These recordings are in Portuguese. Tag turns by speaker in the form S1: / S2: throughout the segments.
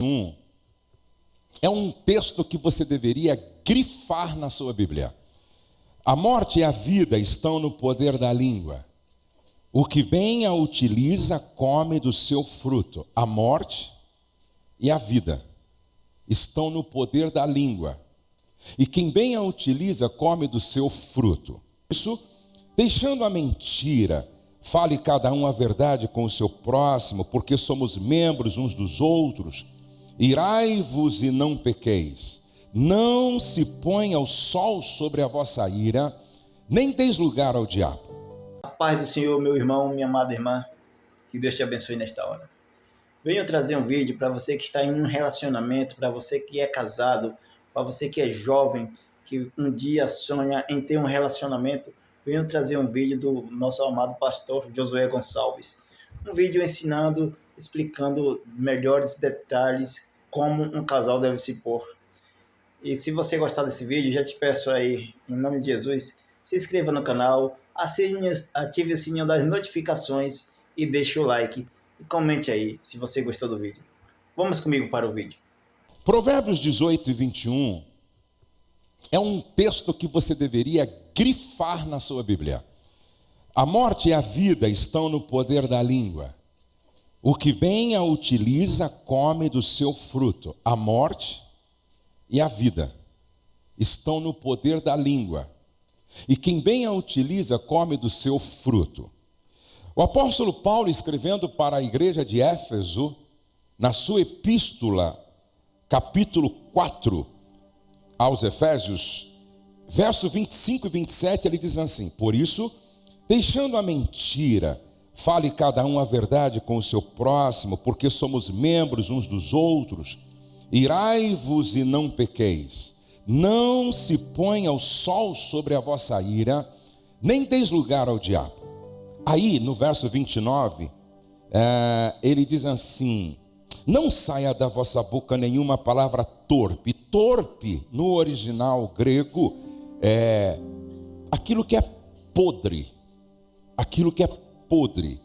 S1: 1 é um texto que você deveria grifar na sua Bíblia. A morte e a vida estão no poder da língua. O que bem a utiliza, come do seu fruto. A morte e a vida estão no poder da língua. E quem bem a utiliza, come do seu fruto. Isso, deixando a mentira, fale cada um a verdade com o seu próximo, porque somos membros uns dos outros. Irai-vos e não pequeis. Não se ponha o sol sobre a vossa ira, nem deis lugar ao diabo.
S2: A paz do Senhor, meu irmão, minha amada irmã, que Deus te abençoe nesta hora. Venho trazer um vídeo para você que está em um relacionamento, para você que é casado, para você que é jovem, que um dia sonha em ter um relacionamento. Venho trazer um vídeo do nosso amado pastor Josué Gonçalves. Um vídeo ensinando, explicando melhores detalhes como um casal deve se pôr. E se você gostar desse vídeo, já te peço aí, em nome de Jesus, se inscreva no canal, ative o sininho das notificações e deixe o like. E comente aí se você gostou do vídeo. Vamos comigo para o vídeo.
S1: Provérbios 18 e 21 é um texto que você deveria grifar na sua Bíblia. A morte e a vida estão no poder da língua. O que bem a utiliza, come do seu fruto. A morte e a vida estão no poder da língua. E quem bem a utiliza, come do seu fruto. O apóstolo Paulo, escrevendo para a igreja de Éfeso, na sua epístola, capítulo 4, aos Efésios, verso 25 e 27, ele diz assim: por isso, deixando a mentira, fale cada um a verdade com o seu próximo, porque somos membros uns dos outros. Irai-vos e não pequeis. Não se ponha o sol sobre a vossa ira, nem deis lugar ao diabo. Aí, no verso 29, ele diz assim: não saia da vossa boca nenhuma palavra torpe. Torpe, no original grego, é aquilo que é podre. Aquilo que é podre.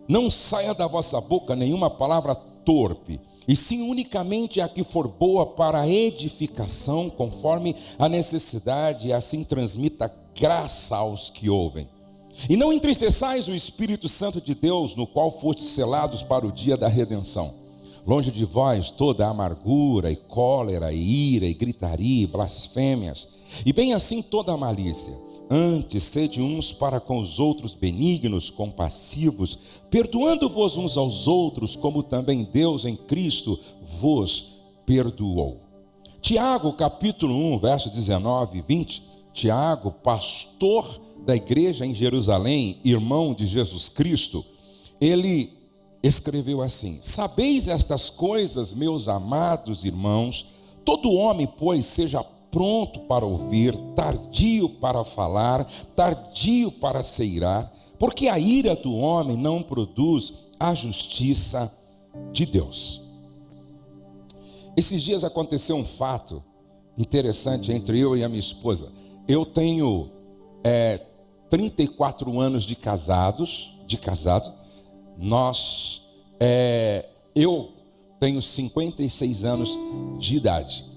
S1: Não saia da vossa boca nenhuma palavra torpe, e sim unicamente a que for boa para a edificação, conforme a necessidade, e assim transmita graça aos que ouvem. E não entristeçais o Espírito Santo de Deus, no qual fostes selados para o dia da redenção. Longe de vós toda amargura, e cólera, e ira, e gritaria, e blasfêmias, e bem assim toda a malícia. Antes, sede uns para com os outros benignos, compassivos, perdoando-vos uns aos outros, como também Deus em Cristo vos perdoou. Tiago, capítulo 1, verso 19 e 20, Tiago, pastor da igreja em Jerusalém, irmão de Jesus Cristo, ele escreveu assim: sabeis estas coisas, meus amados irmãos, todo homem, pois, seja pronto para ouvir, tardio para falar, tardio para se irar, porque a ira do homem não produz a justiça de Deus. Esses dias aconteceu um fato interessante entre eu e a minha esposa. Eu tenho 34 anos de casado. Eu tenho 56 anos de idade.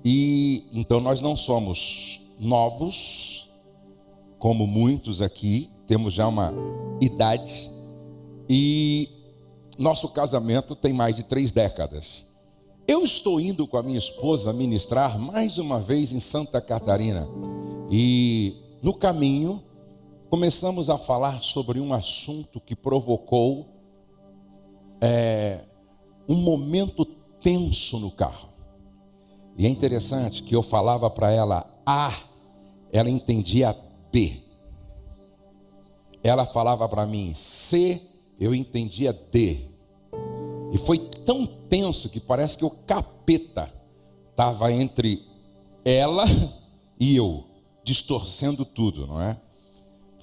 S1: E então nós não somos novos, como muitos aqui, temos já uma idade, e nosso casamento tem mais de 3 décadas. Eu estou indo com a minha esposa ministrar mais uma vez em Santa Catarina, e no caminho começamos a falar sobre um assunto que provocou um momento tenso no carro. E é interessante que eu falava para ela A, ela entendia B. Ela falava para mim C, eu entendia D. E foi tão tenso que parece que o capeta estava entre ela e eu, distorcendo tudo, não é?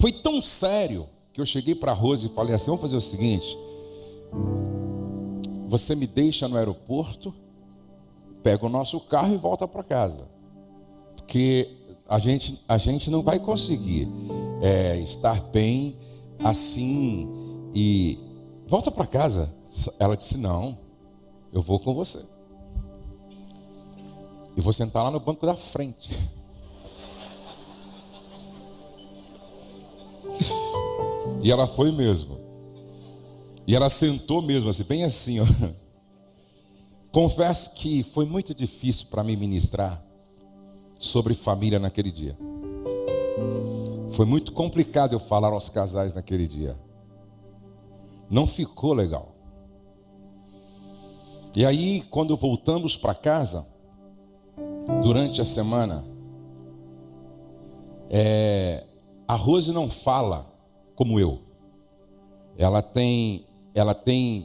S1: Foi tão sério que eu cheguei para a Rose e falei assim: vamos fazer o seguinte, você me deixa no aeroporto, pega o nosso carro e volta para casa, porque a gente não vai conseguir estar bem assim, e volta para casa. Ela disse: não, eu vou com você. e vou sentar lá no banco da frente. E ela foi mesmo. E ela sentou mesmo, assim, bem assim, ó. Confesso que foi muito difícil para mim ministrar sobre família naquele dia. Foi muito complicado eu falar aos casais naquele dia. Não ficou legal. E aí, quando voltamos para casa, durante a semana, a Rose não fala como eu. Ela tem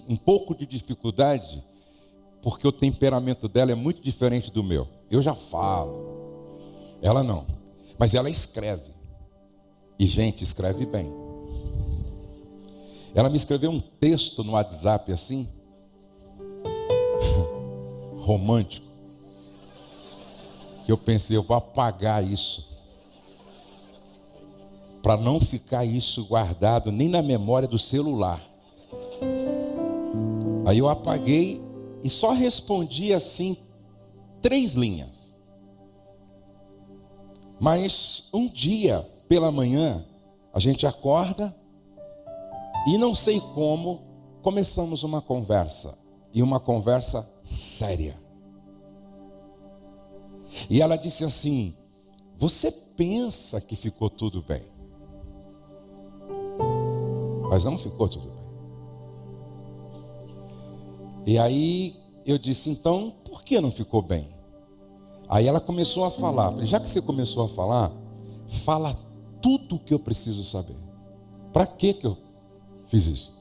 S1: um pouco de dificuldade, porque o temperamento dela é muito diferente do meu. Eu já falo. Ela não. Mas ela escreve. E, gente, escreve bem. Ela me escreveu um texto no WhatsApp assim, romântico, que eu pensei, eu vou apagar isso, para não ficar isso guardado nem na memória do celular. Aí eu apaguei e só respondi assim 3 linhas. Mas um dia pela manhã a gente acorda e não sei como começamos uma conversa, e uma conversa séria. E ela disse assim: você pensa que ficou tudo bem, mas não ficou tudo bem. E aí eu disse: então por que não ficou bem? Aí ela começou a falar. Falei: já que você começou a falar, fala tudo o que eu preciso saber. Para que eu fiz isso?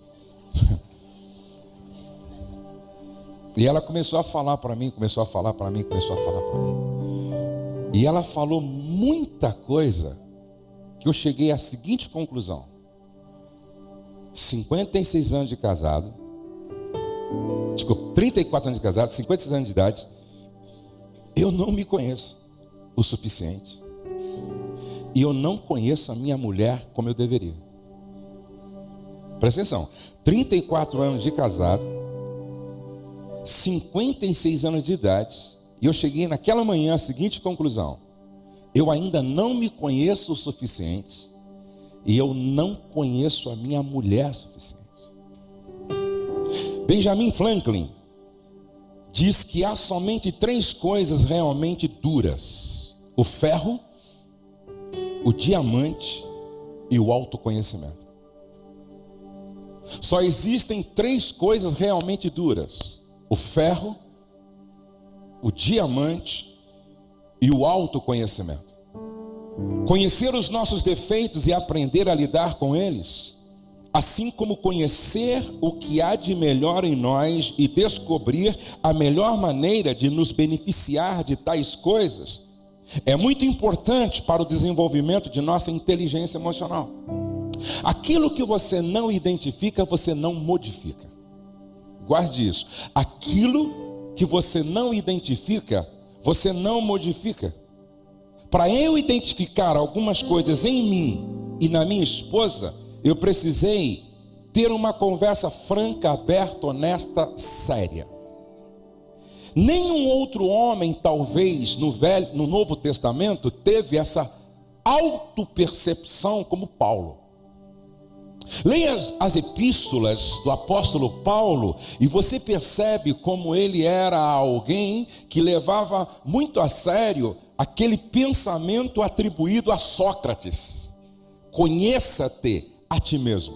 S1: E ela começou a falar para mim, começou a falar para mim. E ela falou muita coisa que eu cheguei à seguinte conclusão: 56 anos de casado, 34 anos de casado, 56 anos de idade, eu não me conheço o suficiente. E eu não conheço a minha mulher como eu deveria. Presta atenção, 34 anos de casado, 56 anos de idade, e eu cheguei naquela manhã à seguinte conclusão: eu ainda não me conheço o suficiente, e eu não conheço a minha mulher o suficiente. Benjamin Franklin diz que há somente 3 coisas realmente duras: o ferro, o diamante e o autoconhecimento. Só existem 3 coisas realmente duras: o ferro, o diamante e o autoconhecimento. Conhecer os nossos defeitos e aprender a lidar com eles, assim como conhecer o que há de melhor em nós e descobrir a melhor maneira de nos beneficiar de tais coisas, é muito importante para o desenvolvimento de nossa inteligência emocional. Aquilo que você não identifica, você não modifica. Guarde isso. Aquilo que você não identifica, você não modifica. Para eu identificar algumas coisas em mim e na minha esposa, eu precisei ter uma conversa franca, aberta, honesta, séria. Nenhum outro homem, talvez, no Novo Testamento, teve essa autopercepção como Paulo. Leia as epístolas do apóstolo Paulo e você percebe como ele era alguém que levava muito a sério aquele pensamento atribuído a Sócrates: conheça-te a ti mesmo.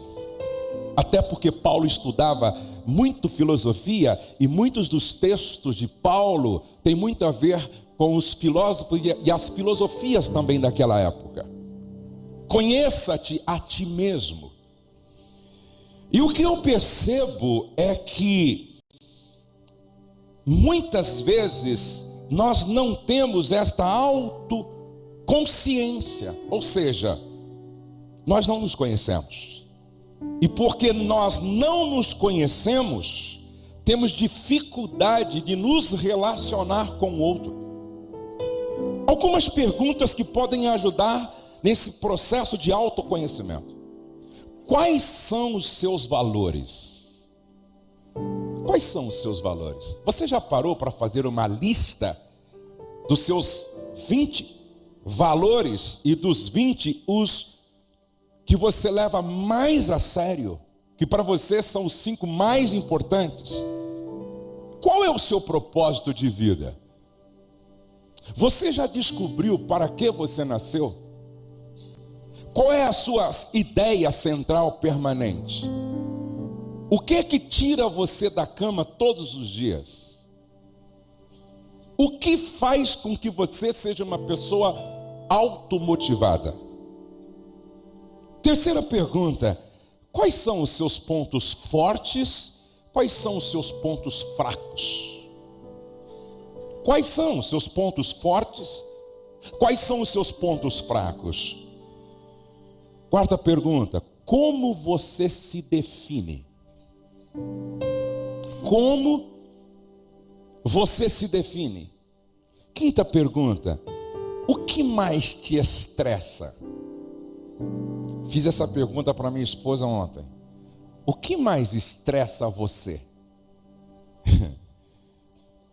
S1: Até porque Paulo estudava muito filosofia, e muitos dos textos de Paulo têm muito a ver com os filósofos e as filosofias também daquela época. Conheça-te a ti mesmo. E o que eu percebo é que muitas vezes nós não temos esta autoconsciência, ou seja, nós não nos conhecemos. E porque nós não nos conhecemos, temos dificuldade de nos relacionar com o outro. Algumas perguntas que podem ajudar nesse processo de autoconhecimento. Quais são os seus valores? Quais são os seus valores? Você já parou para fazer uma lista dos seus 20 valores e dos 20 os que você leva mais a sério, que para você são os 5 mais importantes. Qual é o seu propósito de vida? Você já descobriu para que você nasceu? Qual é a sua ideia central permanente? O que é que tira você da cama todos os dias? O que faz com que você seja uma pessoa automotivada? Terceira pergunta: quais são os seus pontos fortes? Quais são os seus pontos fracos? Quais são os seus pontos fortes? Quais são os seus pontos fracos? Quarta pergunta: como você se define? Como você se define? Quinta pergunta: o que mais te estressa? Fiz essa pergunta para minha esposa ontem. O que mais estressa você?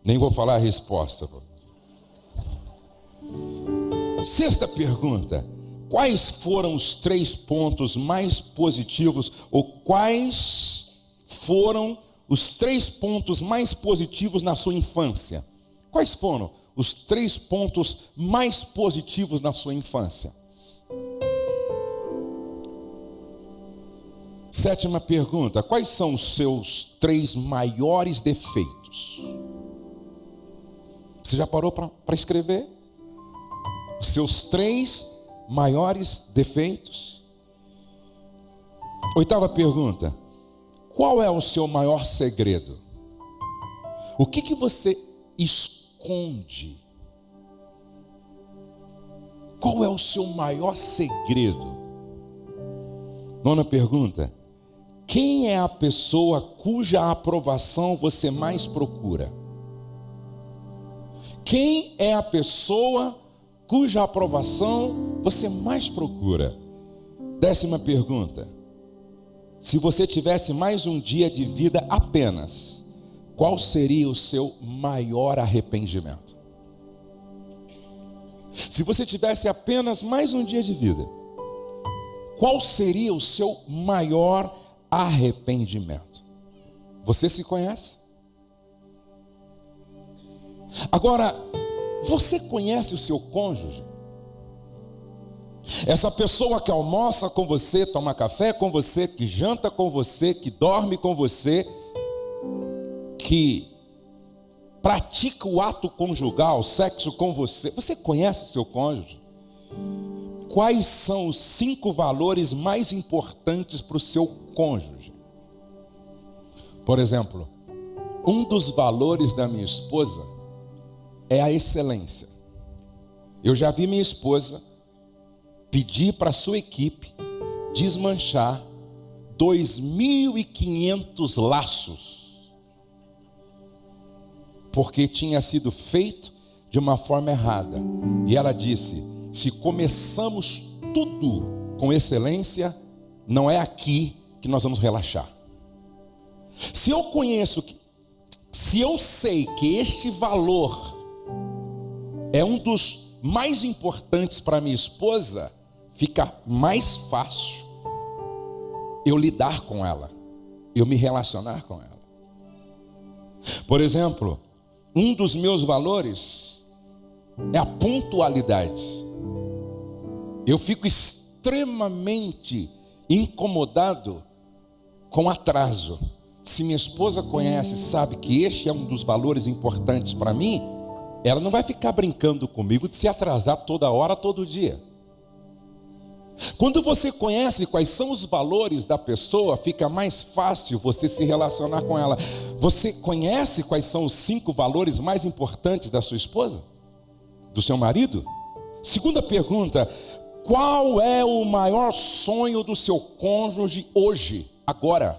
S1: Nem vou falar a resposta. Sexta pergunta: quais foram os 3 pontos mais positivos, ou quais foram os 3 pontos mais positivos na sua infância? Quais foram os 3 pontos mais positivos na sua infância? Sétima pergunta: quais são os seus 3 maiores defeitos? Você já parou para escrever? Os seus 3 maiores defeitos. Oitava pergunta: qual é o seu maior segredo? O que você esconde? Qual é o seu maior segredo? Nona pergunta: quem é a pessoa cuja aprovação você mais procura? Quem é a pessoa cuja aprovação você mais procura? 10ª pergunta: se você tivesse mais um dia de vida apenas, qual seria o seu maior arrependimento? Se você tivesse apenas mais um dia de vida, qual seria o seu maior arrependimento? Você se conhece? Agora, você conhece o seu cônjuge? Essa pessoa que almoça com você, toma café com você, que janta com você, que dorme com você, que pratica o ato conjugal, sexo com você. Você conhece o seu cônjuge? Quais são os 5 valores mais importantes para o seu cônjuge? Por exemplo, um dos valores da minha esposa é a excelência. Eu já vi minha esposa pedir para a sua equipe desmanchar 2.500 laços, porque tinha sido feito de uma forma errada. E ela disse: se começamos tudo com excelência, não é aqui que nós vamos relaxar. Se eu sei que este valor é um dos mais importantes para minha esposa, fica mais fácil eu lidar com ela, eu me relacionar com ela. Por exemplo, um dos meus valores é a pontualidade. Eu fico extremamente incomodado com atraso. Se minha esposa conhece, sabe que este é um dos valores importantes para mim, ela não vai ficar brincando comigo de se atrasar toda hora, todo dia. Quando você conhece quais são os valores da pessoa, fica mais fácil você se relacionar com ela. Você conhece quais são os 5 valores mais importantes da sua esposa? Do seu marido? Segunda pergunta: qual é o maior sonho do seu cônjuge hoje, agora?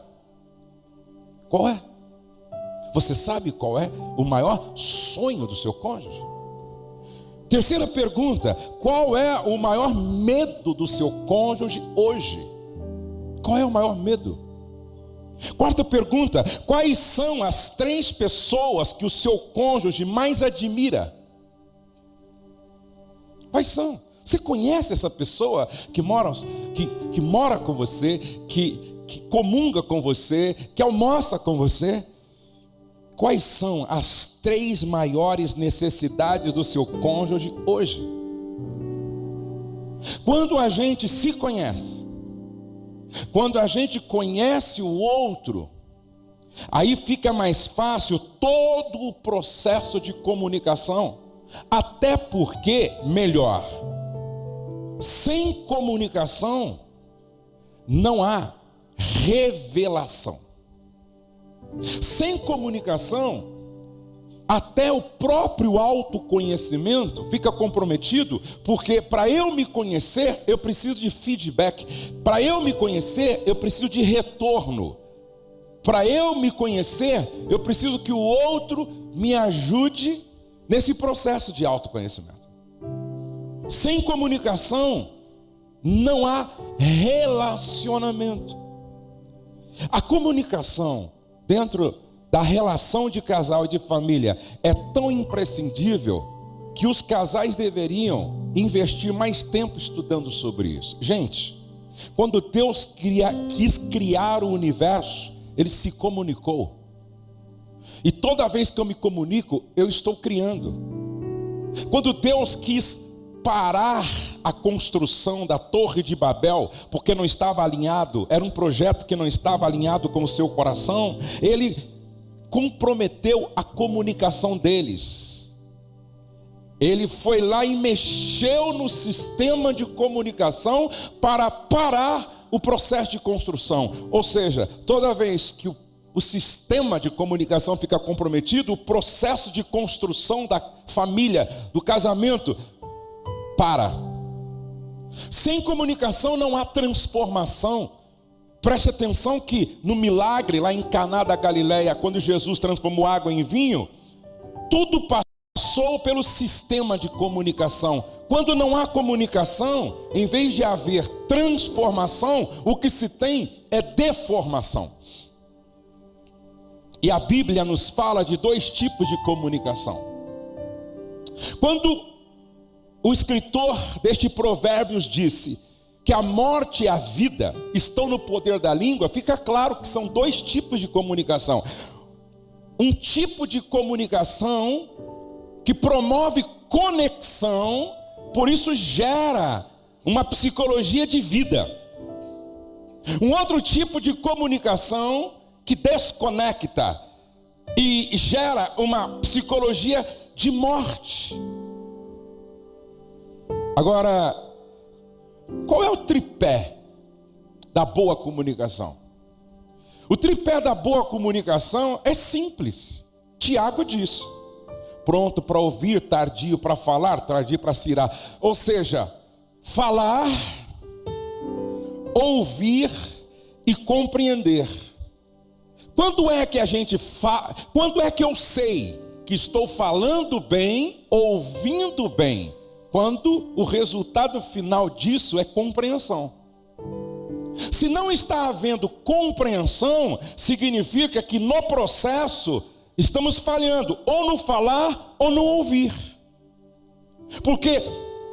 S1: Qual é? Você sabe qual é o maior sonho do seu cônjuge? Terceira pergunta: qual é o maior medo do seu cônjuge hoje? Qual é o maior medo? Quarta pergunta: quais são as 3 pessoas que o seu cônjuge mais admira? Quais são? Você conhece essa pessoa que mora com você, que comunga com você, que almoça com você? Quais são as 3 maiores necessidades do seu cônjuge hoje? Quando a gente se conhece, quando a gente conhece o outro, aí fica mais fácil todo o processo de comunicação. Até porque, melhor, sem comunicação não há revelação. Sem comunicação, até o próprio autoconhecimento fica comprometido, porque para eu me conhecer, eu preciso de feedback. Para eu me conhecer, eu preciso de retorno. Para eu me conhecer, eu preciso que o outro me ajude nesse processo de autoconhecimento. Sem comunicação, não há relacionamento. A comunicação dentro da relação de casal e de família é tão imprescindível que os casais deveriam investir mais tempo estudando sobre isso. Gente, quando Deus quis criar o universo, Ele se comunicou. E toda vez que eu me comunico, eu estou criando. Quando Deus quis parar a construção da Torre de Babel, porque não estava alinhado, era um projeto que não estava alinhado com o seu coração, Ele comprometeu a comunicação deles. Ele foi lá e mexeu no sistema de comunicação para parar o processo de construção. Ou seja, toda vez que o sistema de comunicação fica comprometido, o processo de construção da família, do casamento, para. Sem comunicação não há transformação. Preste atenção que no milagre lá em Caná da Galileia, quando Jesus transformou água em vinho, tudo passou pelo sistema de comunicação. Quando não há comunicação, em vez de haver transformação, o que se tem é deformação. E a Bíblia nos fala de 2 tipos de comunicação. Quando o escritor deste Provérbios disse que a morte e a vida estão no poder da língua, fica claro que são 2 tipos de comunicação. Um tipo de comunicação que promove conexão, por isso gera uma psicologia de vida. Um outro tipo de comunicação que desconecta e gera uma psicologia de morte. Agora, qual é o tripé da boa comunicação? O tripé da boa comunicação é simples. Tiago diz: pronto para ouvir, tardio para falar, tardio para se irar. Ou seja, falar, ouvir e compreender. Quando é que a gente quando é que eu sei que estou falando bem, ouvindo bem? Quando o resultado final disso é compreensão. Se não está havendo compreensão, significa que no processo estamos falhando, ou no falar ou no ouvir. Porque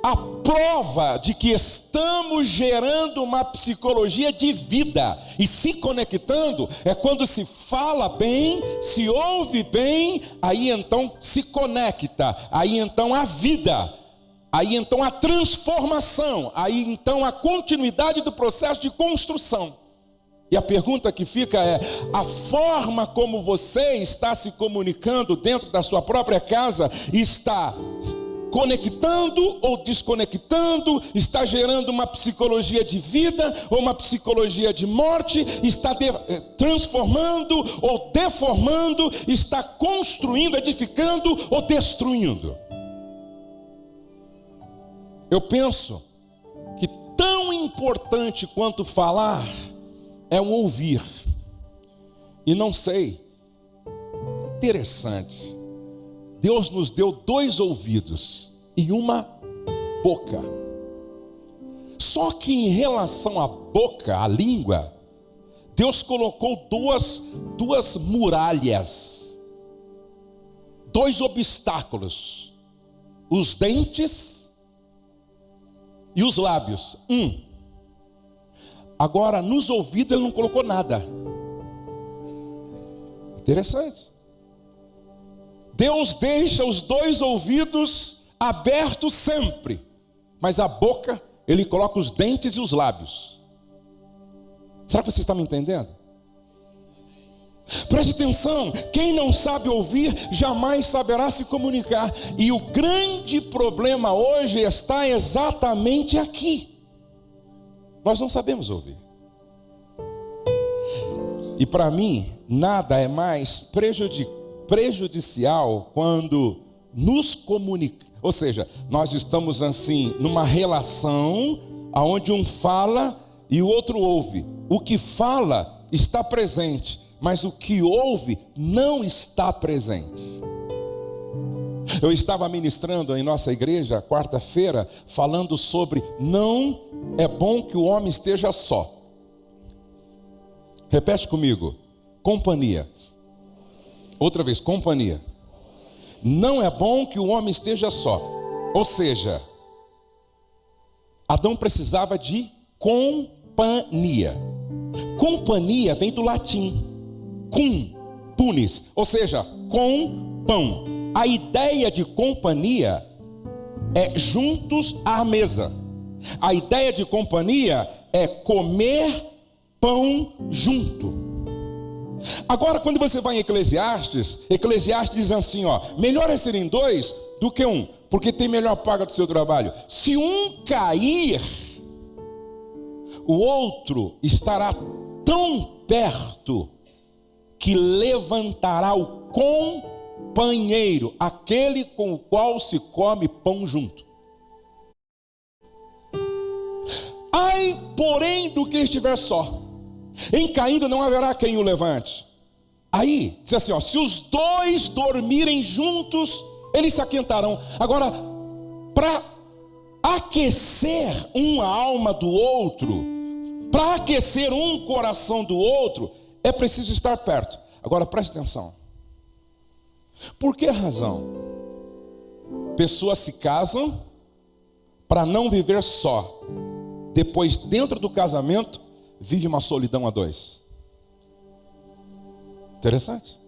S1: a prova de que estamos gerando uma psicologia de vida e se conectando é quando se fala bem, se ouve bem, aí então se conecta, aí então a vida. Aí então a transformação, aí então a continuidade do processo de construção. E a pergunta que fica é: a forma como você está se comunicando dentro da sua própria casa está conectando ou desconectando, está gerando uma psicologia de vida ou uma psicologia de morte, está transformando ou deformando, está construindo, edificando ou destruindo? Eu penso que tão importante quanto falar é o ouvir. E não sei, interessante, Deus nos deu 2 ouvidos e uma boca. Só que em relação à boca, à língua, Deus colocou duas muralhas, 2 obstáculos: os dentes e os lábios, 1. Agora, nos ouvidos ele não colocou nada. Interessante. Deus deixa os 2 ouvidos abertos sempre, mas a boca, ele coloca os dentes e os lábios. Será que você está me entendendo? Preste atenção, quem não sabe ouvir, jamais saberá se comunicar. E o grande problema hoje está exatamente aqui. Nós não sabemos ouvir. E para mim, nada é mais prejudicial quando nos comunica. Ou seja, nós estamos assim, numa relação onde um fala e o outro ouve. O que fala está presente, mas o que ouve não está presente. Eu estava ministrando em nossa igreja, quarta-feira, falando sobre não é bom que o homem esteja só. Repete comigo, companhia. Outra vez, companhia. Não é bom que o homem esteja só. Ou seja, Adão precisava de companhia. Companhia vem do latim cum, punis, ou seja, com pão. A ideia de companhia é juntos à mesa. A ideia de companhia é comer pão junto. Agora, quando você vai em Eclesiastes diz assim, melhor é serem 2 do que 1, porque tem melhor paga do seu trabalho. Se um cair, o outro estará tão perto que levantará o companheiro, aquele com o qual se come pão junto. Ai, porém, do que estiver só, em caindo não haverá quem o levante. Aí, diz assim, se os 2 dormirem juntos, eles se aquentarão. Agora, para aquecer uma alma do outro, para aquecer um coração do outro, é preciso estar perto. Agora, preste atenção. Por que razão? Pessoas se casam para não viver só. Depois, dentro do casamento, vive uma solidão a 2. Interessante.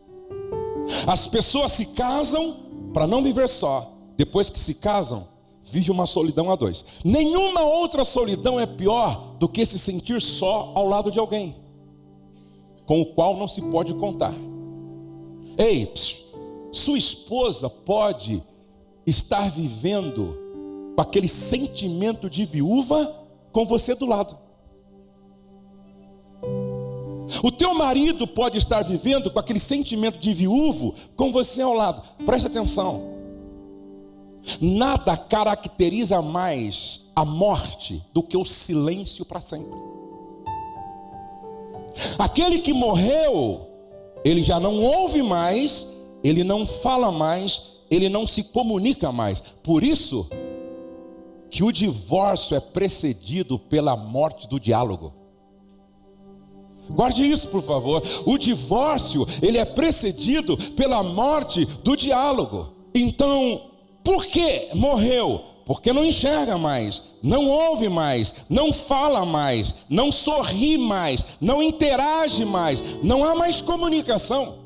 S1: As pessoas se casam para não viver só. Depois que se casam, vive uma solidão a 2. Nenhuma outra solidão é pior do que se sentir só ao lado de alguém com o qual não se pode contar. Ei, sua esposa pode estar vivendo com aquele sentimento de viúva com você do lado. O teu marido pode estar vivendo com aquele sentimento de viúvo com você ao lado. Preste atenção. Nada caracteriza mais a morte do que o silêncio para sempre. Aquele que morreu, ele já não ouve mais, ele não fala mais, ele não se comunica mais. Por isso que o divórcio é precedido pela morte do diálogo. Guarde isso, por favor. O divórcio, ele é precedido pela morte do diálogo. Então, por que morreu? Porque não enxerga mais, não ouve mais, não fala mais, não sorri mais, não interage mais, não há mais comunicação.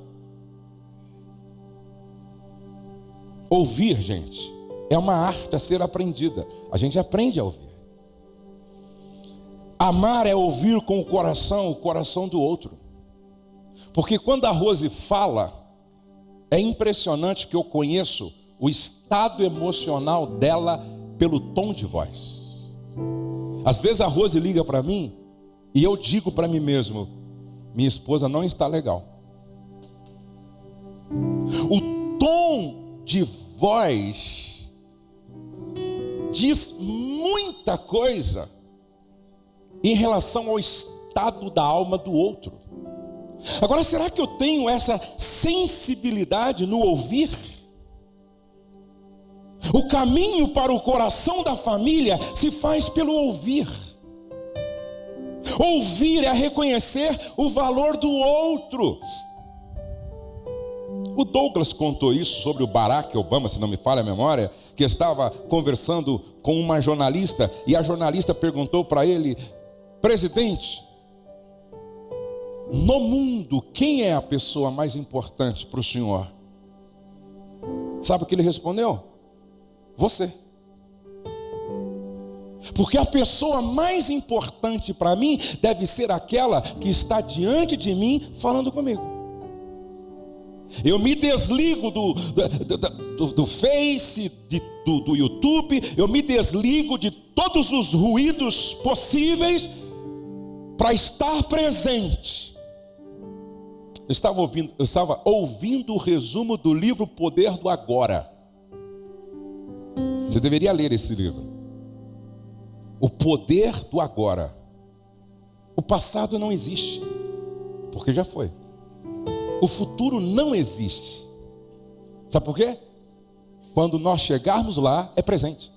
S1: Ouvir, gente, é uma arte a ser aprendida. A gente aprende a ouvir. Amar é ouvir com o coração do outro. Porque quando a Rose fala, é impressionante que eu conheço o estado emocional dela pelo tom de voz. Às vezes a Rose liga para mim e eu digo para mim mesmo: minha esposa não está legal. O tom de voz diz muita coisa em relação ao estado da alma do outro. Agora, será que eu tenho essa sensibilidade no ouvir? O caminho para o coração da família se faz pelo ouvir. Ouvir é reconhecer o valor do outro. O Douglas contou isso sobre o Barack Obama, se não me falha a memória, que estava conversando com uma jornalista e a jornalista perguntou para ele: presidente, no mundo, quem é a pessoa mais importante para o senhor? Sabe o que ele respondeu? Você. Porque a pessoa mais importante para mim deve ser aquela que está diante de mim falando comigo. Eu me desligo do Face, do YouTube, eu me desligo de todos os ruídos possíveis para estar presente. Eu estava ouvindo o resumo do livro Poder do Agora. Você deveria ler esse livro. O Poder do Agora. O passado não existe, porque já foi. O futuro não existe. Sabe por quê? Quando nós chegarmos lá, é presente.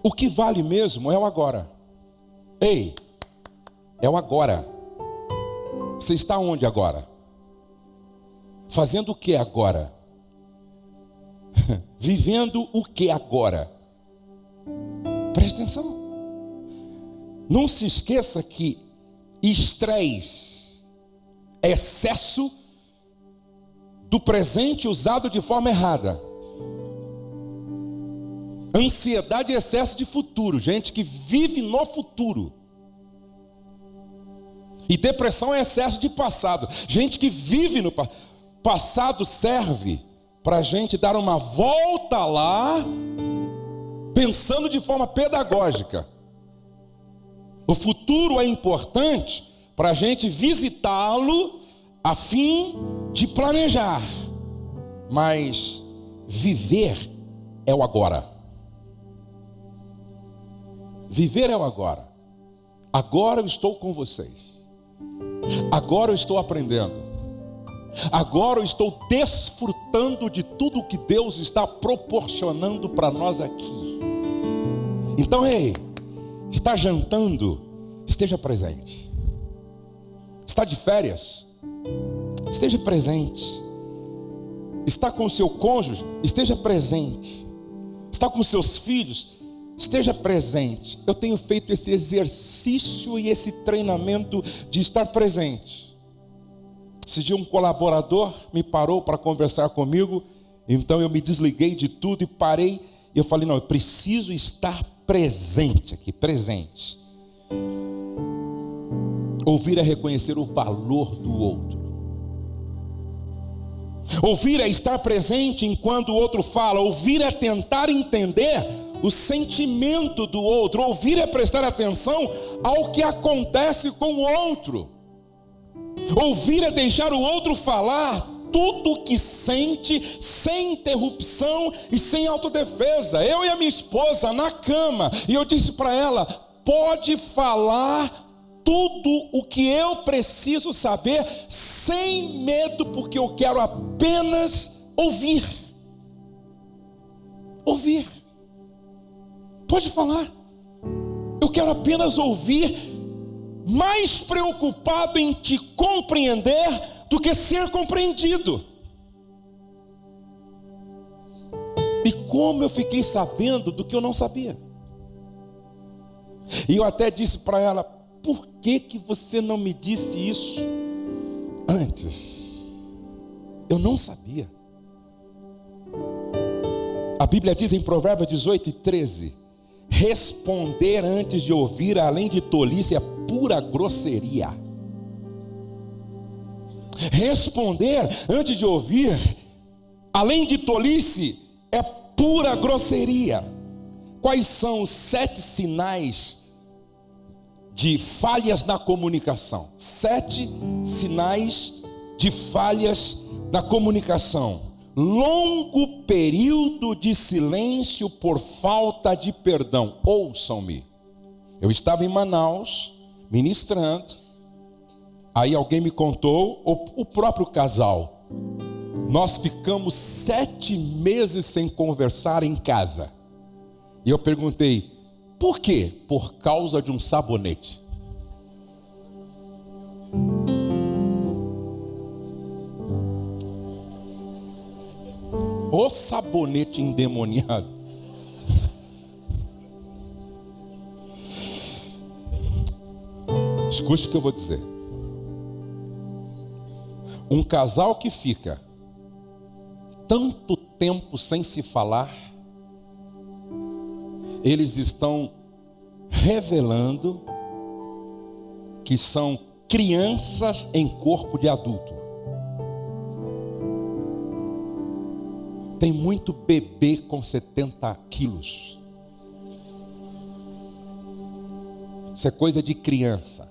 S1: O que vale mesmo é o agora. Ei, é o agora. Você está onde agora? Fazendo o que agora? Vivendo o que agora? Preste atenção. Não se esqueça que estresse, excesso do presente usado de forma errada. Ansiedade é excesso de futuro, gente que vive no futuro. E depressão é excesso de passado, gente que vive no passado. Serve para a gente dar uma volta lá, pensando de forma pedagógica. O futuro é importante para a gente visitá-lo a fim de planejar. Mas viver é o agora. Viver é o agora. Agora eu estou com vocês. Agora eu estou aprendendo. Agora eu estou desfrutando de tudo que Deus está proporcionando para nós aqui. Então, ei, está jantando, esteja presente. Está de férias, esteja presente. Está com o seu cônjuge, esteja presente. Está com seus filhos, esteja presente. Eu tenho feito esse exercício e esse treinamento de estar presente. Esse dia um colaborador me parou para conversar comigo, então eu me desliguei de tudo e parei. E eu falei, não, eu preciso estar presente aqui, presente. Ouvir é reconhecer o valor do outro. Ouvir é estar presente enquanto o outro fala. Ouvir é tentar entender o sentimento do outro. Ouvir é prestar atenção ao que acontece com o outro. Ouvir é deixar o outro falar tudo o que sente, sem interrupção e sem autodefesa. Eu e a minha esposa na cama, e eu disse para ela, pode falar tudo o que eu preciso saber, sem medo, porque eu quero apenas ouvir. Ouvir. Pode falar. Eu quero apenas ouvir, mais preocupado em te compreender do que ser compreendido. E como eu fiquei sabendo do que eu não sabia. E eu até disse para ela, por que você não me disse isso antes? Eu não sabia. A Bíblia diz em Provérbios 18:13, responder antes de ouvir, além de tolice, é pura grosseria. Responder antes de ouvir, além de tolice, é pura grosseria. Quais são os 7 sinais de falhas na comunicação? 7 sinais de falhas na comunicação. Longo período de silêncio por falta de perdão. Ouçam-me. Eu estava em Manaus ministrando. Aí alguém me contou, o próprio casal. Nós ficamos 7 meses sem conversar em casa. E eu perguntei, por quê? Por causa de um sabonete. Ô sabonete endemoniado. Escute o que eu vou dizer. Um casal que fica tanto tempo sem se falar, eles estão revelando que são crianças em corpo de adulto. Tem muito bebê com 70 quilos. Isso é coisa de criança.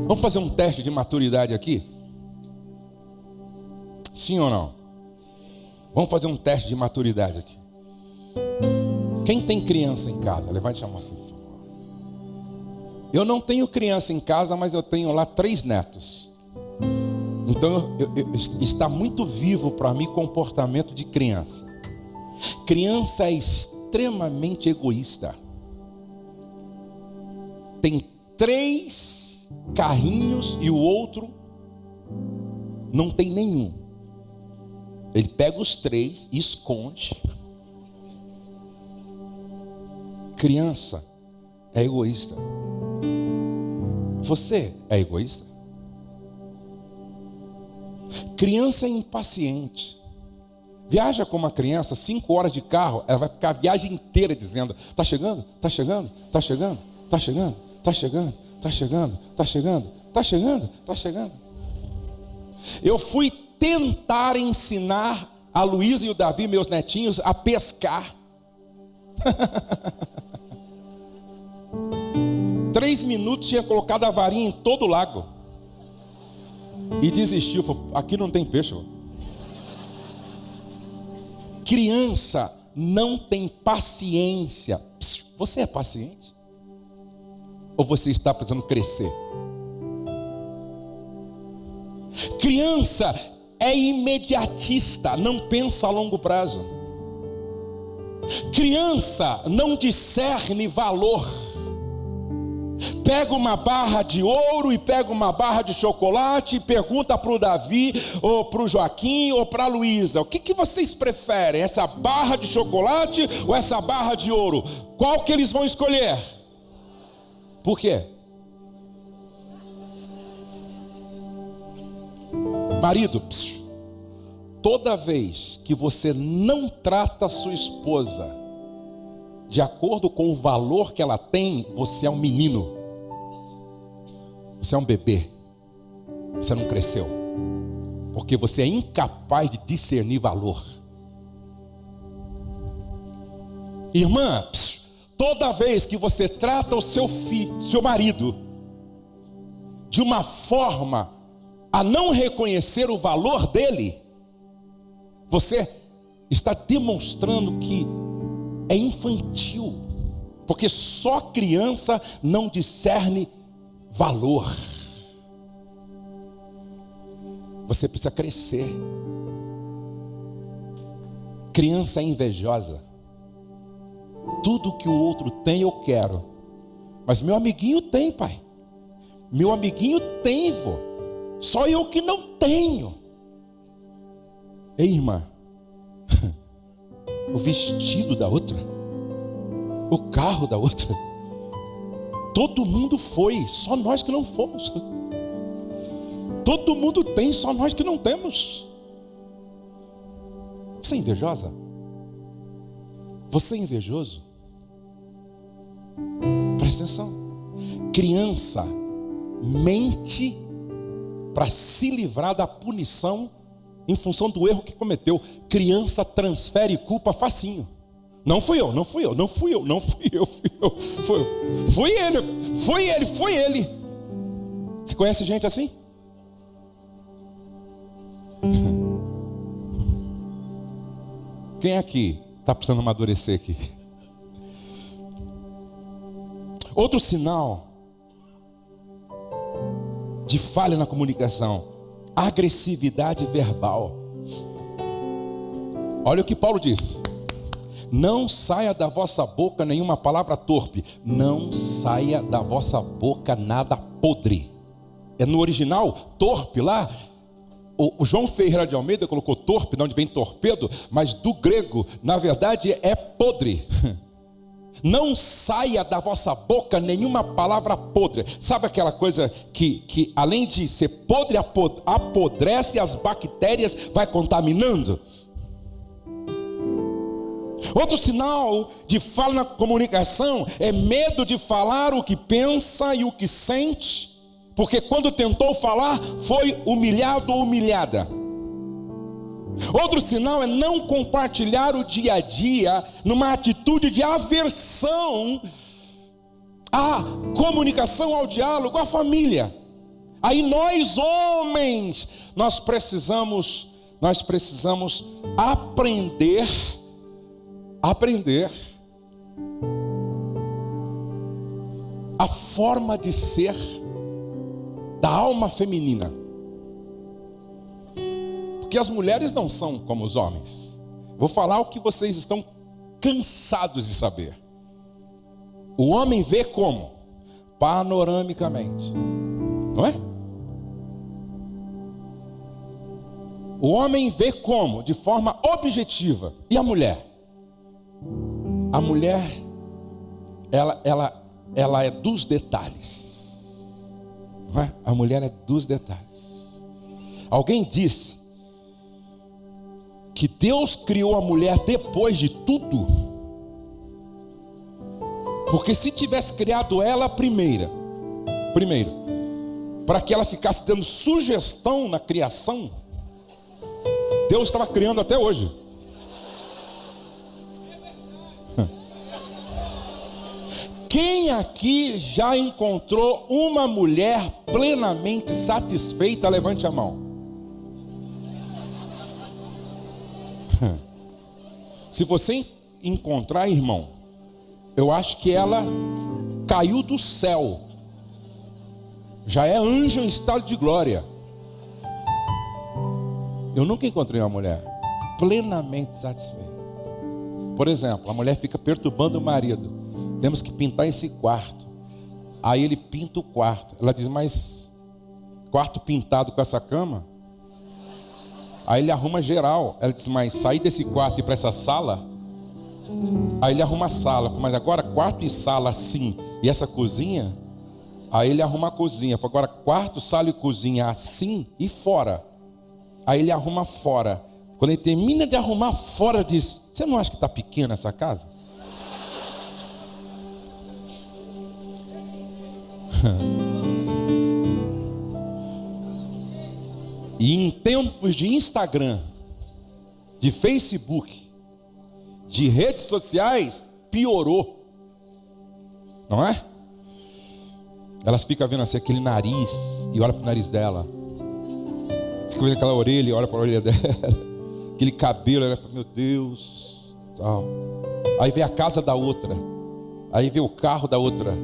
S1: Vamos fazer um teste de maturidade aqui? Sim ou não? Vamos fazer um teste de maturidade aqui. Quem tem criança em casa? Levante a mão assim, por favor. Eu não tenho criança em casa, mas eu tenho lá 3 netos. Então está muito vivo para mim comportamento de criança. Criança é extremamente egoísta. Tem 3 carrinhos e o outro não tem nenhum. Ele pega os 3 e esconde. Criança é egoísta. Você é egoísta? Criança é impaciente. Viaja com uma criança 5 horas de carro, ela vai ficar a viagem inteira dizendo: tá chegando, tá chegando, tá chegando, tá chegando, tá chegando, tá chegando, tá chegando, tá chegando, tá chegando. Eu fui tentar ensinar a Luísa e o Davi, meus netinhos, a pescar. 3 minutos tinha colocado a varinha em todo o lago e desistiu. Falou: aqui não tem peixe. Criança não tem paciência. Você é paciente? Ou você está precisando crescer? Criança é imediatista, não pensa a longo prazo. Criança não discerne valor. Pega uma barra de ouro e pega uma barra de chocolate e pergunta para o Davi, ou para o Joaquim, ou para a Luísa: o que vocês preferem? Essa barra de chocolate ou essa barra de ouro? Qual que eles vão escolher? Por quê? Marido, toda vez que você não trata a sua esposa de acordo com o valor que ela tem, você é um menino. Você é um bebê. Você não cresceu. Porque você é incapaz de discernir valor. Irmã, toda vez que você trata o seu filho, seu marido, de uma forma a não reconhecer o valor dele, você está demonstrando que é infantil. Porque só criança não discerne valor. Você precisa crescer. Criança é invejosa. Tudo que o outro tem eu quero. Mas meu amiguinho tem, pai. Meu amiguinho tem, vô. Só eu que não tenho. Ei, irmã, o vestido da outra, o carro da outra, todo mundo foi, só nós que não fomos. Todo mundo tem, só nós que não temos. Você é invejosa? Você é invejoso? Presta atenção. Criança mente para se livrar da punição em função do erro que cometeu. Criança transfere culpa facinho. Não fui eu. Foi ele. Você conhece gente assim? Quem aqui está precisando amadurecer aqui? Outro sinal de falha na comunicação: agressividade verbal. Olha o que Paulo diz: não saia da vossa boca nenhuma palavra torpe, não saia da vossa boca nada podre. É no original, torpe lá O João Ferreira de Almeida colocou torpe, de onde vem torpedo, mas do grego, na verdade, é podre. Não saia da vossa boca nenhuma palavra podre. Sabe aquela coisa que além de ser podre, apodrece, as bactérias vai contaminando? Outro sinal de falha na comunicação é medo de falar o que pensa e o que sente, porque quando tentou falar foi humilhado ou humilhada. Outro sinal é não compartilhar o dia a dia numa atitude de aversão à comunicação, ao diálogo, à família. Aí nós homens, nós precisamos aprender a forma de ser da alma feminina. Porque as mulheres não são como os homens. Vou falar o que vocês estão cansados de saber. O homem vê como? Panoramicamente, não é? O homem vê como? De forma objetiva. E a mulher? A mulher, ela é dos detalhes, não é? A mulher é dos detalhes. Alguém disse que Deus criou a mulher depois de tudo, porque se tivesse criado ela primeiro, para que ela ficasse dando sugestão na criação, Deus estava criando até hoje. Quem aqui já encontrou uma mulher plenamente satisfeita? Levante a mão. Se você encontrar, irmão, eu acho que ela caiu do céu. Já é anjo em estado de glória. Eu nunca encontrei uma mulher plenamente satisfeita. Por exemplo, a mulher fica perturbando o marido. Temos que pintar esse quarto. Aí ele pinta o quarto. Ela diz, mas quarto pintado com essa cama? Aí ele arruma geral. Ela diz, mas sair desse quarto e ir para essa sala? Aí ele arruma a sala. Mas agora quarto e sala assim, e essa cozinha? Aí ele arruma a cozinha. Agora quarto, sala e cozinha assim e fora. Aí ele arruma fora. Quando ele termina de arrumar fora, diz, você não acha que está pequena essa casa? E em tempos de Instagram, de Facebook, de redes sociais, piorou, não é? Elas ficam vendo assim aquele nariz e olha para o nariz dela, fica vendo aquela orelha e olha para a orelha dela, aquele cabelo, ela fala, meu Deus, tal. Aí vê a casa da outra, aí vê o carro da outra,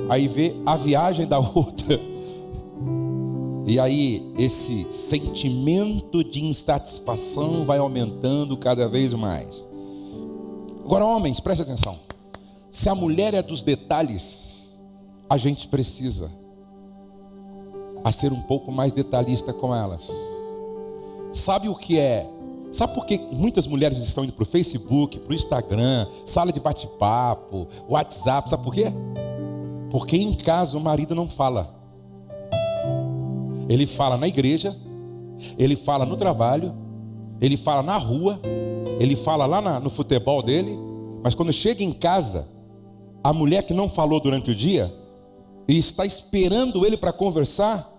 S1: aí vê a viagem da outra. E aí esse sentimento de insatisfação vai aumentando cada vez mais. Agora, homens, preste atenção. Se a mulher é dos detalhes, a gente precisa ser um pouco mais detalhista com elas. Sabe o que é? Sabe por que muitas mulheres estão indo para o Facebook, para o Instagram, sala de bate-papo, WhatsApp? Sabe por quê? Porque em casa o marido não fala. Ele fala na igreja, ele fala no trabalho, ele fala na rua, ele fala lá no futebol dele, mas quando chega em casa, a mulher que não falou durante o dia e está esperando ele para conversar,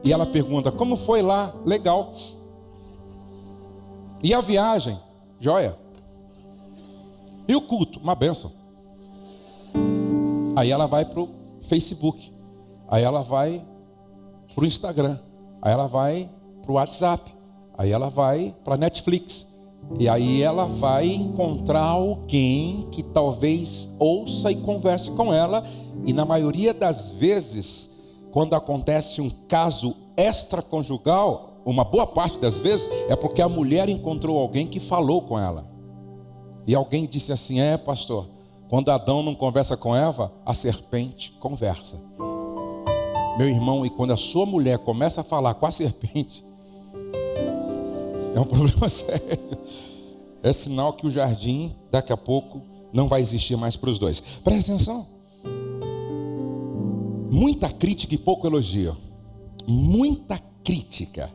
S1: e ela pergunta, como foi lá? Legal. E a viagem? Joia. E o culto? Uma bênção. Aí ela vai para o Facebook, aí ela vai para o Instagram, aí ela vai para o WhatsApp, aí ela vai para a Netflix, e aí ela vai encontrar alguém que talvez ouça e converse com ela. E na maioria das vezes, quando acontece um caso extraconjugal, uma boa parte das vezes é porque a mulher encontrou alguém que falou com ela, e alguém disse assim, pastor, quando Adão não conversa com Eva, a serpente conversa. Meu irmão, e quando a sua mulher começa a falar com a serpente, É um problema sério. É sinal que o jardim, daqui a pouco, não vai existir mais para os dois. Presta atenção. Muita crítica e pouco elogio. Muita crítica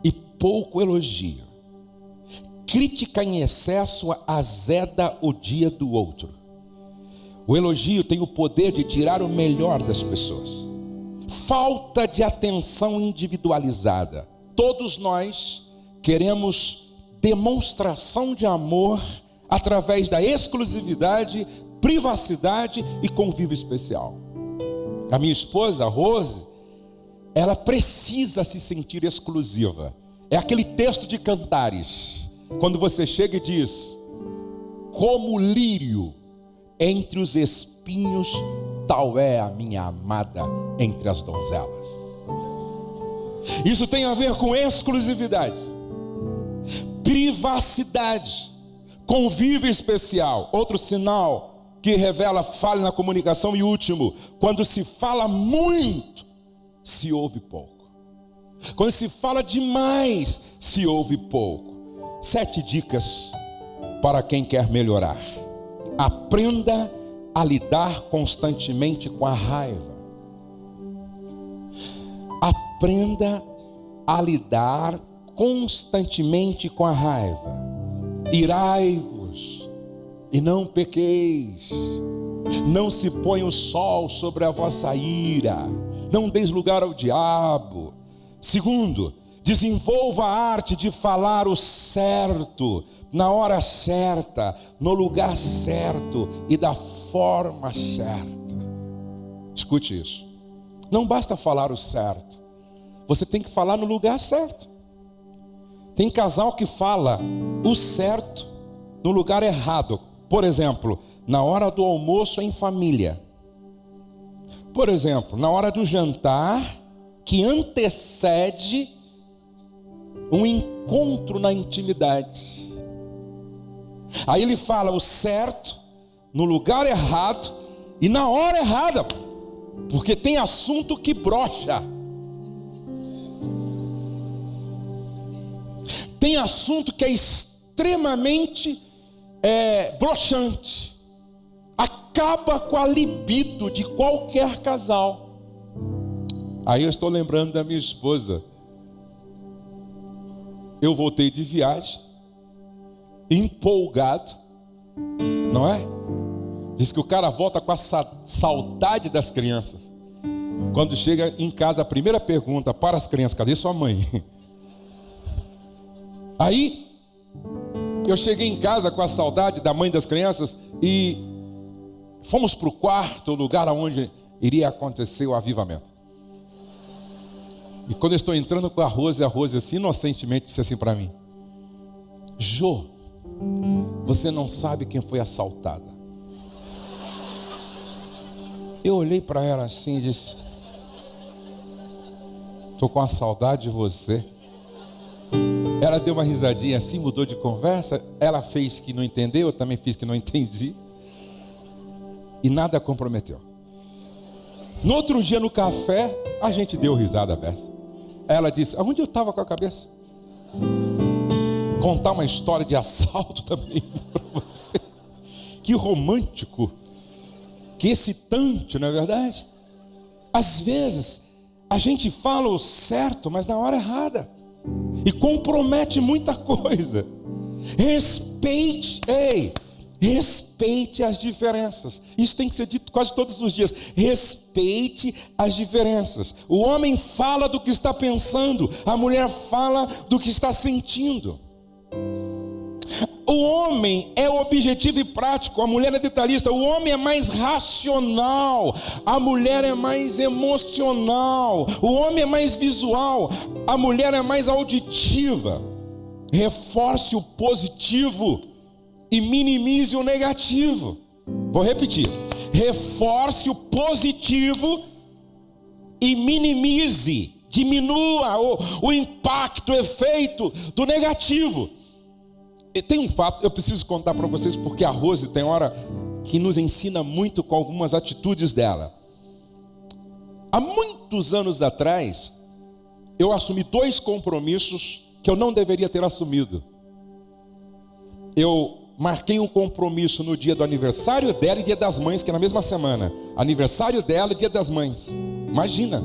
S1: e pouco elogio. Crítica em excesso azeda o dia do outro. O elogio tem o poder de tirar o melhor das pessoas. Falta de atenção individualizada. Todos nós queremos demonstração de amor através da exclusividade, privacidade e convívio especial. A minha esposa, a Rose, ela precisa se sentir exclusiva. É aquele texto de Cantares, quando você chega e diz: como lírio entre os espinhos, tal é a minha amada entre as donzelas. Isso tem a ver com exclusividade, privacidade, convívio especial. Outro sinal que revela falha na comunicação. E último, quando se fala muito, se ouve pouco. Quando se fala demais, se ouve pouco. 7 dicas para quem quer melhorar. Aprenda a lidar constantemente com a raiva. Aprenda a lidar constantemente com a raiva. Irai-vos e não pequeis. Não se põe o sol sobre a vossa ira. Não deis lugar ao diabo. Segundo, desenvolva a arte de falar o certo, na hora certa, no lugar certo e da forma certa. Escute isso. Não basta falar o certo, você tem que falar no lugar certo. Tem casal que fala o certo no lugar errado. Por exemplo, na hora do almoço em família. Por exemplo, na hora do jantar que antecede um encontro na intimidade. Aí ele fala o certo no lugar errado e na hora errada, porque tem assunto que brocha. Tem assunto que é extremamente broxante. Acaba com a libido de qualquer casal. Aí eu estou lembrando da minha esposa. Eu voltei de viagem, empolgado, não é? Diz que o cara volta com a saudade das crianças. Quando chega em casa, a primeira pergunta para as crianças: cadê sua mãe? Aí eu cheguei em casa com a saudade da mãe das crianças e fomos para o quarto, o lugar onde iria acontecer o avivamento. E quando eu estou entrando com a Rose assim, inocentemente disse assim para mim: Jô, você não sabe quem foi assaltada. Eu olhei para ela assim e disse: estou com a saudade de você. Ela deu uma risadinha assim, mudou de conversa. Ela fez que não entendeu, eu também fiz que não entendi. E nada comprometeu. No outro dia no café, a gente deu risada dessa. Ela disse: aonde eu estava com a cabeça? Contar uma história de assalto também para você. Que romântico, que excitante, não é verdade? Às vezes a gente fala o certo, mas na hora errada, e compromete muita coisa. Respeite as diferenças. Isso tem que ser dito quase todos os dias. Respeite as diferenças. O homem fala do que está pensando, a mulher fala do que está sentindo. O homem é objetivo e prático, a mulher é detalhista. O homem é mais racional, a mulher é mais emocional. O homem é mais visual, a mulher é mais auditiva. Reforce o positivo e minimize o negativo. Vou repetir: reforce o positivo e minimize, diminua o impacto, o efeito do negativo. E tem um fato, eu preciso contar para vocês, porque a Rose tem hora que nos ensina muito com algumas atitudes dela. Há muitos anos atrás, eu assumi 2 compromissos que eu não deveria ter assumido. Eu marquei um compromisso no dia do aniversário dela e dia das mães, que é na mesma semana. Aniversário dela e dia das mães. Imagina.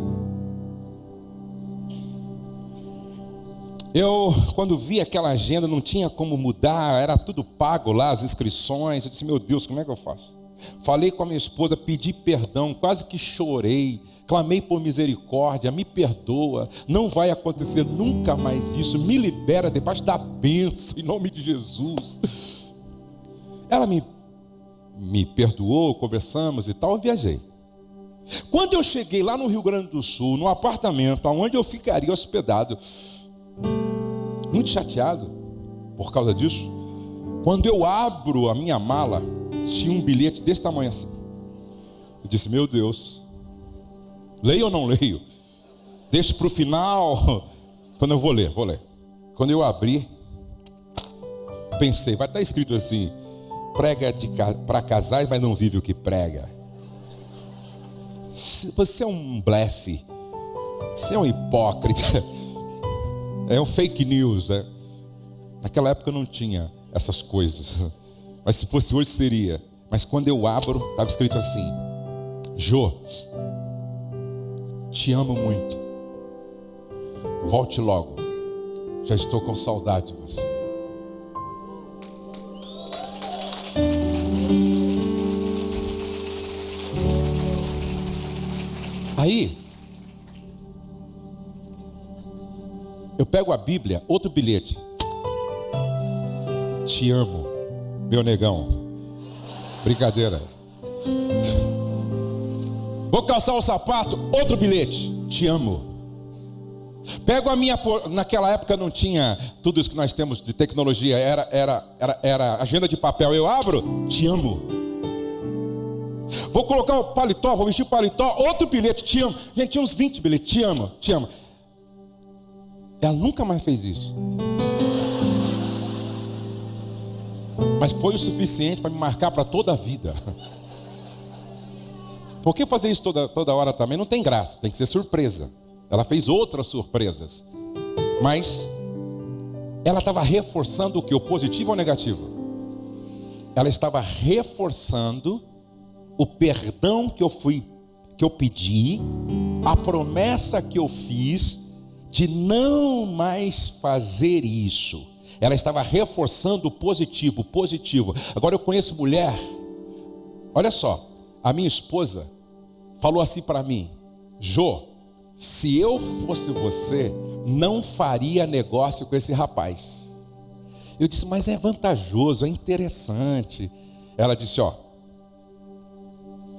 S1: Eu, quando vi aquela agenda, não tinha como mudar, era tudo pago lá, as inscrições. Eu disse, meu Deus, como é que eu faço? Falei com a minha esposa, pedi perdão, quase que chorei, clamei por misericórdia, me perdoa, não vai acontecer nunca mais isso, me libera debaixo da bênção, em nome de Jesus. Ela me perdoou, conversamos e tal, eu viajei. Quando eu cheguei lá no Rio Grande do Sul, no apartamento onde eu ficaria hospedado, muito chateado por causa disso, quando eu abro a minha mala, tinha um bilhete desse tamanho assim. Eu disse, meu Deus, leio ou não leio? Deixo para o final. Quando eu vou ler. Quando eu abri, pensei, vai estar escrito assim, prega para casais, mas não vive o que prega. Você é um blefe, você é um hipócrita, é um fake news. Naquela época não tinha essas coisas, mas se fosse hoje seria. Mas quando eu abro, estava escrito assim, Jô, te amo muito, volte logo, já estou com saudade de você. Aí eu pego a Bíblia, outro bilhete, te amo, meu negão. Brincadeira. Vou calçar o sapato, outro bilhete, te amo. Pego a minha, naquela época não tinha tudo isso que nós temos de tecnologia, era agenda de papel, eu abro, te amo. Vou colocar o paletó, vou vestir o paletó, outro bilhete, te amo. Gente, tinha uns 20 bilhetes, te amo, te amo. Ela nunca mais fez isso. Mas foi o suficiente para me marcar para toda a vida. Por que fazer isso toda hora também? Não tem graça, tem que ser surpresa. Ela fez outras surpresas. Mas ela estava reforçando o que? O positivo ou o negativo? Ela estava reforçando o perdão que eu pedi, a promessa que eu fiz de não mais fazer isso. Ela estava reforçando o positivo. Agora eu conheço mulher, olha só, a minha esposa falou assim para mim, Jô, se eu fosse você, não faria negócio com esse rapaz. Eu disse, mas é vantajoso, é interessante. Ela disse, ó,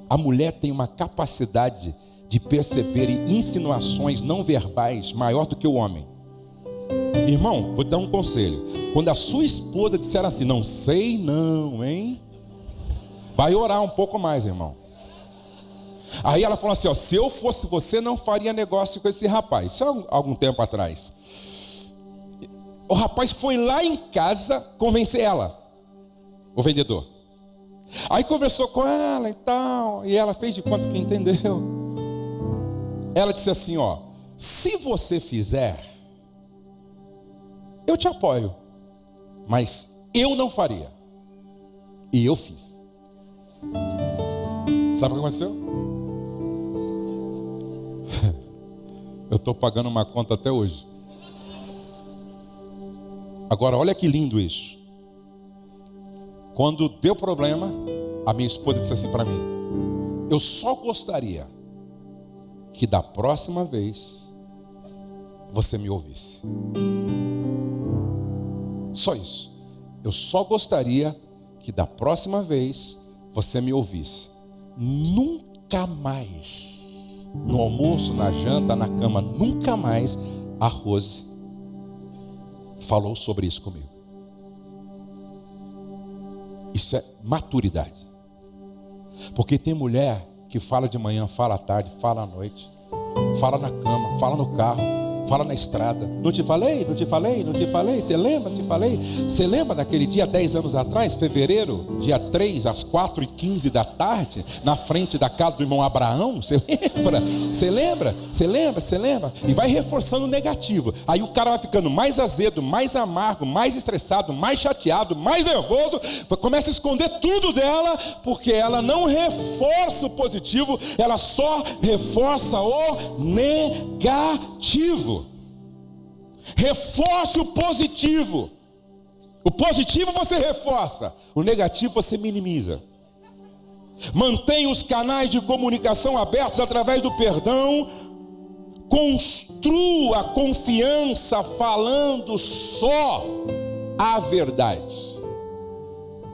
S1: a mulher tem uma capacidade de perceber insinuações não verbais maior do que o homem. Irmão, vou te dar um conselho. Quando a sua esposa disser assim, não sei não, hein? Vai orar um pouco mais, irmão. Aí ela falou assim, ó, se eu fosse você, não faria negócio com esse rapaz. Isso há algum tempo atrás. O rapaz foi lá em casa convencer ela, o vendedor. Aí conversou com ela e tal, e ela fez de conta que entendeu. Ela disse assim, ó, se você fizer, eu te apoio, mas eu não faria. E eu fiz. Sabe o que aconteceu? Eu estou pagando uma conta até hoje. Agora olha que lindo isso. Quando deu problema, a minha esposa disse assim para mim, eu só gostaria que da próxima vez você me ouvisse. Só isso. Eu só gostaria que da próxima vez você me ouvisse. Nunca mais, no almoço, na janta, na cama, nunca mais a Rose falou sobre isso comigo. Isso é maturidade. Porque tem mulher que fala de manhã, fala à tarde, fala à noite, fala na cama, fala no carro, Fala na estrada. Não te falei, não te falei, não te falei. Você lembra? Te falei. Você lembra daquele dia 10 anos atrás, fevereiro, dia 3, às 4h15 da tarde, na frente da casa do irmão Abraão? Você lembra? Você lembra? Você lembra? Você lembra? E vai reforçando o negativo. Aí o cara vai ficando mais azedo, mais amargo, mais estressado, mais chateado, mais nervoso. Começa a esconder tudo dela, porque ela não reforça o positivo, ela só reforça o negativo. Reforce o positivo. O positivo você reforça, o negativo você minimiza. Mantenha os canais de comunicação abertos através do perdão. Construa a confiança falando só a verdade.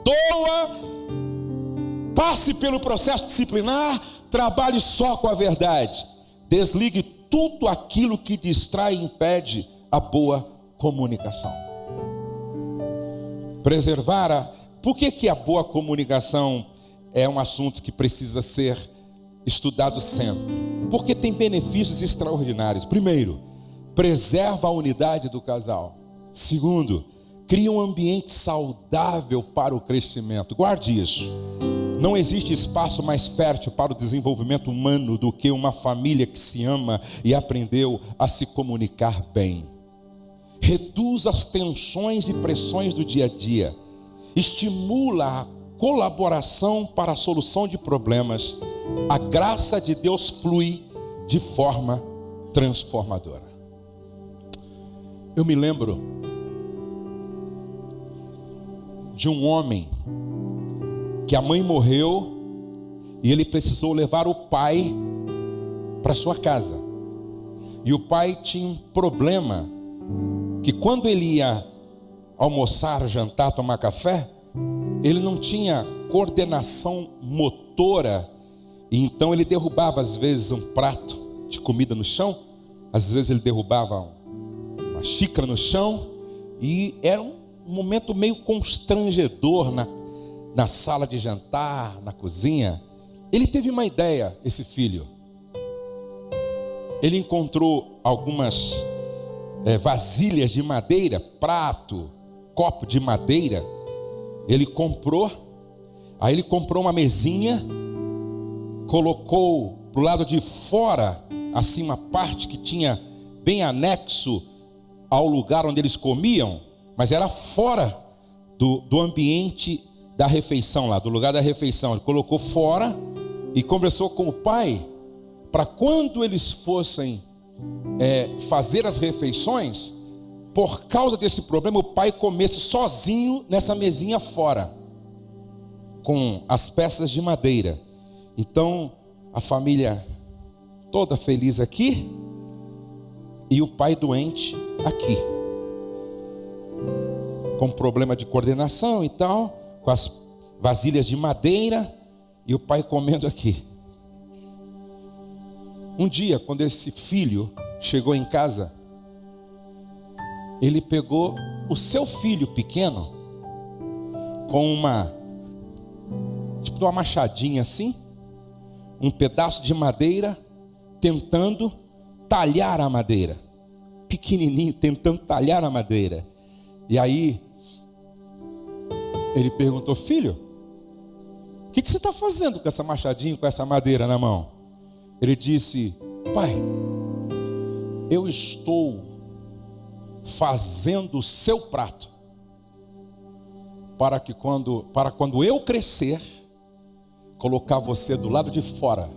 S1: Doa, passe pelo processo disciplinar, trabalhe só com a verdade. Desligue tudo aquilo que distrai e impede a boa comunicação. Por que a boa comunicação é um assunto que precisa ser estudado sempre? Porque tem benefícios extraordinários. Primeiro, preserva a unidade do casal. Segundo, cria um ambiente saudável para o crescimento. Guarde isso. Não existe espaço mais fértil para o desenvolvimento humano do que uma família que se ama e aprendeu a se comunicar bem. Reduz as tensões e pressões do dia a dia. Estimula a colaboração para a solução de problemas. A graça de Deus flui de forma transformadora. Eu me lembro de um homem que a mãe morreu e ele precisou levar o pai para sua casa. E o pai tinha um problema, que quando ele ia almoçar, jantar, tomar café, ele não tinha coordenação motora, e então ele derrubava às vezes um prato de comida no chão, às vezes ele derrubava uma xícara no chão, e era um momento meio constrangedor na sala de jantar, na cozinha. Ele teve uma ideia, esse filho. Ele encontrou algumas vasilhas de madeira, prato, copo de madeira. Ele comprou uma mesinha, colocou pro lado de fora, assim, uma parte que tinha bem anexo ao lugar onde eles comiam, mas era fora do ambiente da refeição lá, do lugar da refeição. Ele colocou fora e conversou com o pai, para quando eles fossem fazer as refeições, por causa desse problema, o pai comesse sozinho nessa mesinha fora, com as peças de madeira. Então a família toda feliz aqui, e o pai doente aqui, com problema de coordenação e tal, com as vasilhas de madeira, e o pai comendo aqui. Um dia, quando esse filho chegou em casa, ele pegou o seu filho pequeno com uma machadinha assim, um pedaço de madeira, tentando talhar a madeira, pequenininho, tentando talhar a madeira. E aí ele perguntou: filho, o que você está fazendo com essa machadinha, com essa madeira na mão? Ele disse: pai, eu estou fazendo o seu prato para quando eu crescer, colocar você do lado de fora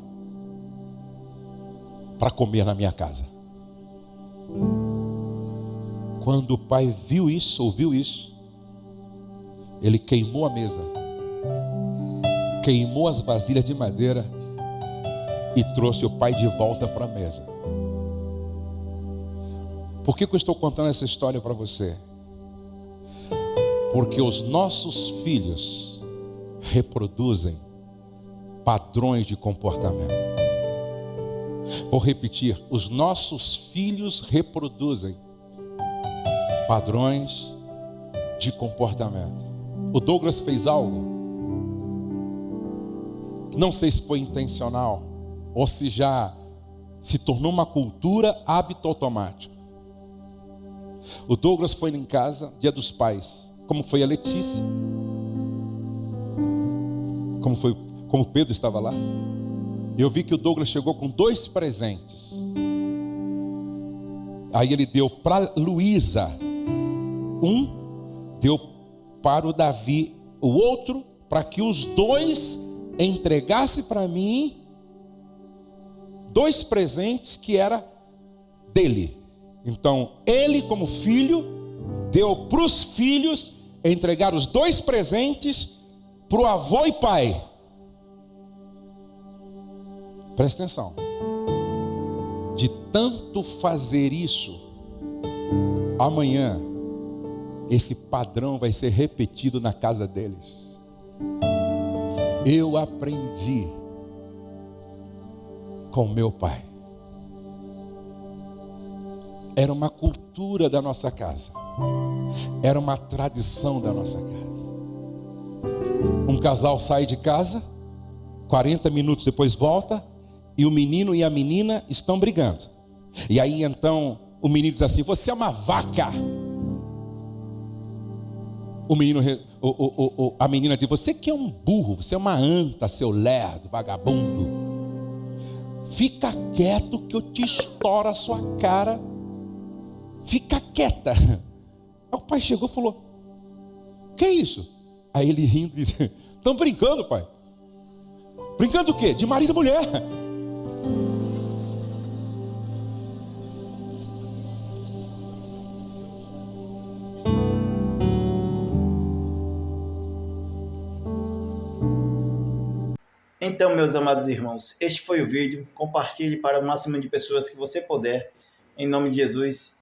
S1: para comer na minha casa. Quando o pai viu isso, ouviu isso, ele queimou a mesa, queimou as vasilhas de madeira e trouxe o pai de volta para a mesa. Por que eu estou contando essa história para você? Porque os nossos filhos reproduzem padrões de comportamento. Vou repetir: os nossos filhos reproduzem padrões de comportamento. O Douglas fez algo, não sei se foi intencional ou se já se tornou uma cultura, hábito automático. O Douglas foi em casa, Dia dos Pais. Como foi a Letícia? Como o Pedro estava lá? Eu vi que o Douglas chegou com 2 presentes. Aí ele deu para Luísa deu para o Davi o outro, para que os 2 entregassem para mim 2 presentes que era dele. Então ele, como filho, deu para os filhos entregar os 2 presentes para o avô e pai. Presta atenção. De tanto fazer isso, amanhã esse padrão vai ser repetido na casa deles. Eu aprendi com meu pai. Era uma cultura da nossa casa. Era uma tradição da nossa casa. Um casal sai de casa, 40 minutos depois volta, e o menino e a menina estão brigando. E aí então o menino diz assim: você é uma vaca. A menina diz: você que é um burro, você é uma anta, seu lerdo, vagabundo. Fica quieto que eu te estouro a sua cara. Fica quieta. Aí o pai chegou e falou: que é isso? Aí ele rindo disse: estão brincando, pai. Brincando o quê? De marido e mulher.
S2: Então, meus amados irmãos, este foi o vídeo. Compartilhe para o máximo de pessoas que você puder. Em nome de Jesus.